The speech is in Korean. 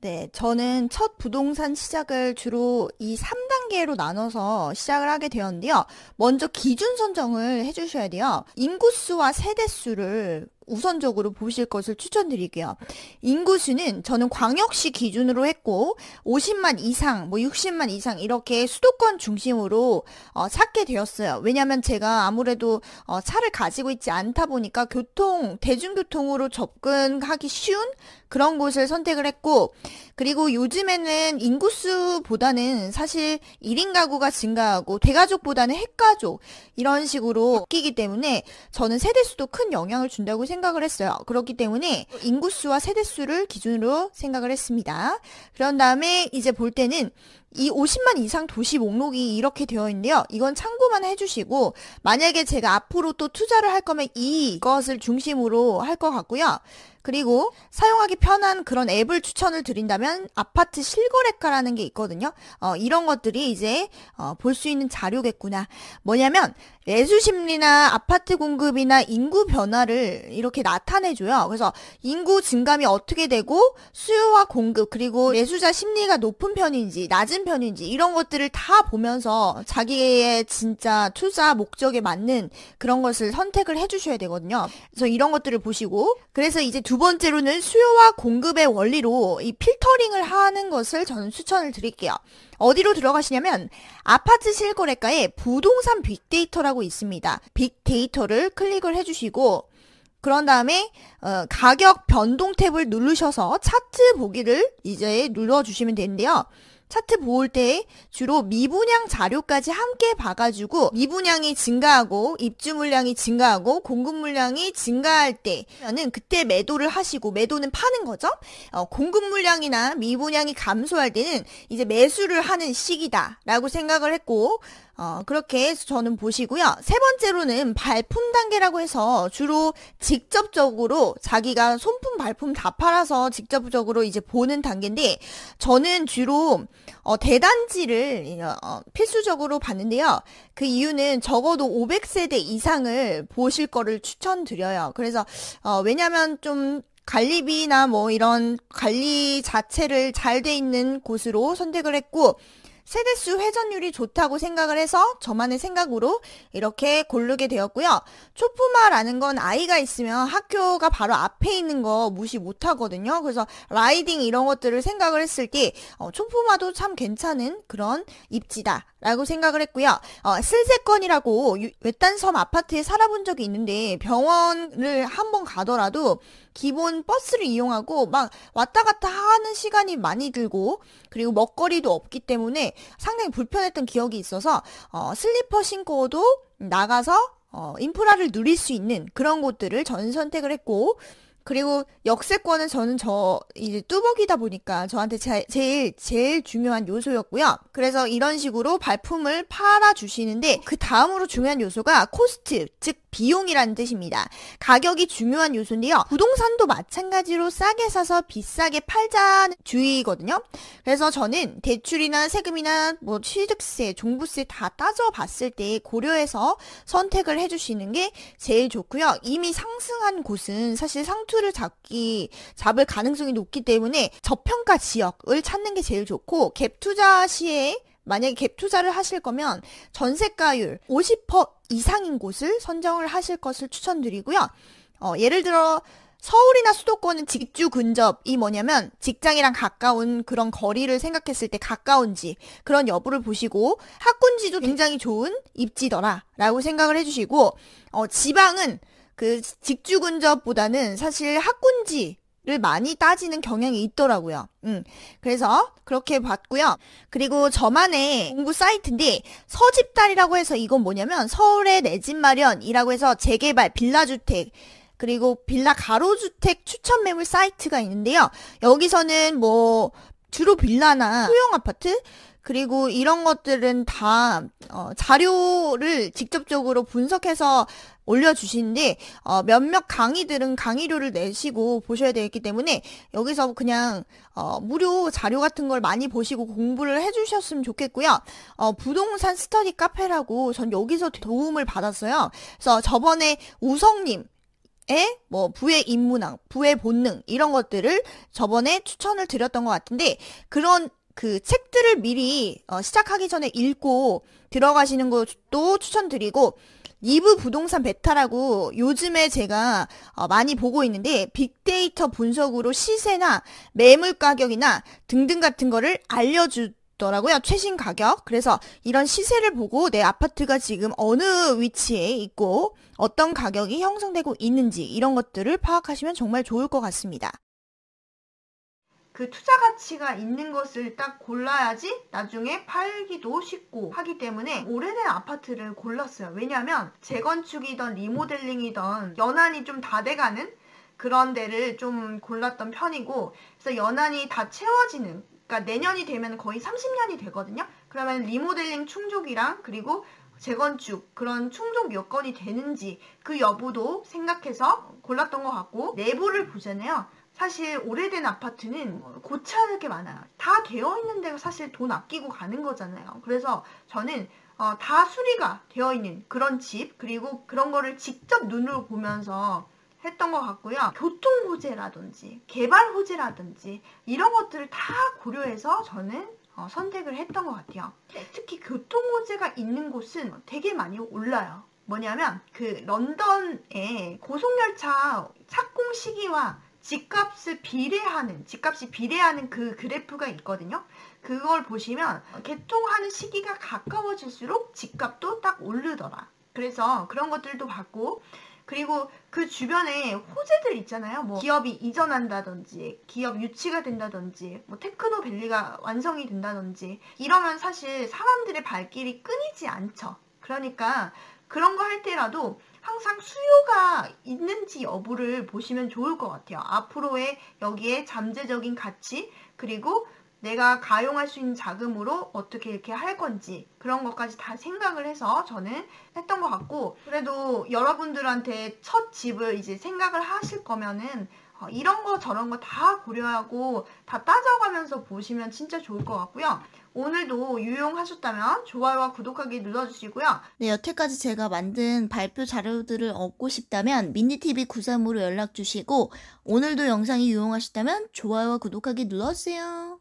네, 저는 첫 부동산 시작을 주로 이 3단계로 나눠서 시작을 하게 되었는데요. 먼저 기준 선정을 해주셔야 돼요. 인구수와 세대수를 우선적으로 보실 것을 추천드릴게요. 인구수는 저는 광역시 기준으로 했고 50만 이상, 뭐 60만 이상 이렇게 수도권 중심으로 찾게 되었어요. 왜냐하면 제가 아무래도 차를 가지고 있지 않다 보니까 대중교통으로 접근하기 쉬운 그런 곳을 선택을 했고, 그리고 요즘에는 인구수보다는 사실 1인 가구가 증가하고 대가족보다는 핵가족 이런 식으로 바뀌기 때문에 저는 세대수도 큰 영향을 준다고 생각을 했어요. 그렇기 때문에 인구수와 세대수를 기준으로 생각을 했습니다. 그런 다음에 이제 볼 때는 이 50만 이상 도시 목록이 이렇게 되어 있는데요. 이건 참고만 해주시고, 만약에 제가 앞으로 또 투자를 할 거면 이것을 중심으로 할 것 같고요. 그리고 사용하기 편한 그런 앱을 추천을 드린다면 아파트 실거래가라는 게 있거든요. 이런 것들이 이제 볼 수 있는 자료겠구나. 뭐냐면 매수 심리나 아파트 공급이나 인구 변화를 이렇게 나타내줘요. 그래서 인구 증감이 어떻게 되고 수요와 공급 그리고 매수자 심리가 높은 편인지 낮은 편인지 이런 것들을 다 보면서 자기의 진짜 투자 목적에 맞는 그런 것을 선택을 해주셔야 되거든요. 그래서 이런 것들을 보시고, 그래서 이제 두 번째로는 수요와 공급의 원리로 이 필터링을 하는 것을 저는 추천을 드릴게요. 어디로 들어가시냐면 아파트 실거래가에 부동산 빅데이터라고 있습니다. 빅데이터를 클릭을 해주시고, 그런 다음에 가격 변동 탭을 누르셔서 차트 보기를 이제 눌러주시면 되는데요. 차트 볼 때 주로 미분양 자료까지 함께 봐가지고 미분양이 증가하고 입주 물량이 증가하고 공급 물량이 증가할 때는 그때 매도를 하시고, 매도는 파는 거죠. 공급 물량이나 미분양이 감소할 때는 이제 매수를 하는 시기다라고 생각을 했고, 그렇게 해서 저는 보시고요. 세 번째로는 발품 단계라고 해서 주로 직접적으로 자기가 손품 발품 다 팔아서 직접적으로 이제 보는 단계인데, 저는 주로 대단지를 필수적으로 봤는데요. 그 이유는 적어도 500세대 이상을 보실 거를 추천드려요. 그래서 왜냐면 좀 관리비나 뭐 이런 관리 자체를 잘 돼 있는 곳으로 선택을 했고, 세대수 회전율이 좋다고 생각을 해서 저만의 생각으로 이렇게 고르게 되었고요. 초품화라는 건 아이가 있으면 학교가 바로 앞에 있는 거 무시 못 하거든요. 그래서 라이딩 이런 것들을 생각을 했을 때 초품화도 참 괜찮은 그런 입지다 라고 생각을 했고요. 슬세건이라고 외딴 섬 아파트에 살아본 적이 있는데, 병원을 한번 가더라도 기본 버스를 이용하고 막 왔다 갔다 하는 시간이 많이 들고, 그리고 먹거리도 없기 때문에 상당히 불편했던 기억이 있어서 슬리퍼 신고도 나가서 인프라를 누릴 수 있는 그런 곳들을 저는 선택을 했고, 그리고 역세권은 저는 이제 뚜벅이다 보니까 저한테 제일 중요한 요소였고요. 그래서 이런 식으로 발품을 팔아주시는데, 그 다음으로 중요한 요소가 코스트, 즉 비용이라는 뜻입니다. 가격이 중요한 요소인데요. 부동산도 마찬가지로 싸게 사서 비싸게 팔자는 주의거든요. 그래서 저는 대출이나 세금이나 뭐 취득세, 종부세 다 따져봤을 때 고려해서 선택을 해주시는 게 제일 좋고요. 이미 상승한 곳은 사실 상투를 잡을 가능성이 높기 때문에 저평가 지역을 찾는 게 제일 좋고, 갭 투자 시에 만약에 갭 투자를 하실 거면 전세가율 50% 이상인 곳을 선정을 하실 것을 추천드리고요. 예를 들어 서울이나 수도권은 직주 근접이 뭐냐면 직장이랑 가까운 그런 거리를 생각했을 때 가까운지 그런 여부를 보시고, 학군지도 굉장히 좋은 입지더라 라고 생각을 해주시고, 지방은 그 직주 근접보다는 사실 학군지를 많이 따지는 경향이 있더라고요. 그래서 그렇게 봤고요. 그리고 저만의 공부 사이트인데 서집달이라고 해서, 이건 뭐냐면 서울의 내 집 마련이라고 해서 재개발 빌라주택 그리고 빌라 가로주택 추천 매물 사이트가 있는데요. 여기서는 뭐 주로 빌라나 소형 아파트 그리고 이런 것들은 다 자료를 직접적으로 분석해서 올려주시는데, 몇몇 강의들은 강의료를 내시고 보셔야 되기 때문에 여기서 그냥 무료 자료 같은 걸 많이 보시고 공부를 해주셨으면 좋겠고요. 부동산 스터디 카페라고 전 여기서 도움을 받았어요. 그래서 저번에 우성님 뭐 부의 인문학, 부의 본능 이런 것들을 저번에 추천을 드렸던 것 같은데 그런 그 책들을 미리 시작하기 전에 읽고 들어가시는 것도 추천드리고 리브 부동산 베타라고 요즘에 제가 많이 보고 있는데 빅데이터 분석으로 시세나 매물 가격이나 등등 같은 거를 알려주더라고요. 최신 가격. 그래서 이런 시세를 보고 내 아파트가 지금 어느 위치에 있고 어떤 가격이 형성되고 있는지 이런 것들을 파악하시면 정말 좋을 것 같습니다. 그 투자 가치가 있는 것을 딱 골라야지 나중에 팔기도 쉽고 하기 때문에 오래된 아파트를 골랐어요. 왜냐하면 재건축이던 리모델링이던 연한이 좀 다 돼가는 그런 데를 좀 골랐던 편이고 그래서 연한이 다 채워지는 그러니까 내년이 되면 거의 30년이 되거든요. 그러면 리모델링 충족이랑 그리고 재건축 그런 충족 여건이 되는지 그 여부도 생각해서 골랐던 것 같고 내부를 보잖아요. 사실 오래된 아파트는 고쳐야 게 많아요. 다 되어 있는 데가 사실 돈 아끼고 가는 거잖아요. 그래서 저는 다 수리가 되어 있는 그런 집 그리고 그런 거를 직접 눈으로 보면서 했던 것 같고요. 교통 호재라든지 개발 호재라든지 이런 것들을 다 고려해서 저는 선택을 했던 것 같아요. 특히 교통 호재가 있는 곳은 되게 많이 올라요. 뭐냐면 그 런던의 고속열차 착공 시기와 집값이 비례하는 그 그래프가 있거든요. 그걸 보시면 개통하는 시기가 가까워질수록 집값도 딱 오르더라. 그래서 그런 것들도 봤고 그리고 그 주변에 호재들 있잖아요. 뭐 기업이 이전한다든지 기업 유치가 된다든지 뭐 테크노밸리가 완성이 된다든지 이러면 사실 사람들의 발길이 끊이지 않죠. 그러니까 그런 거 할 때라도 항상 수요가 있는지 여부를 보시면 좋을 것 같아요. 앞으로의 여기에 잠재적인 가치 그리고 내가 가용할 수 있는 자금으로 어떻게 이렇게 할 건지 그런 것까지 다 생각을 해서 저는 했던 것 같고 그래도 여러분들한테 첫 집을 이제 생각을 하실 거면은 이런 거 저런 거 다 고려하고 다 따져가면서 보시면 진짜 좋을 것 같고요. 오늘도 유용하셨다면 좋아요와 구독하기 눌러주시고요. 네, 여태까지 제가 만든 발표 자료들을 얻고 싶다면 미니TV 93으로 연락 주시고 오늘도 영상이 유용하셨다면 좋아요와 구독하기 눌러주세요.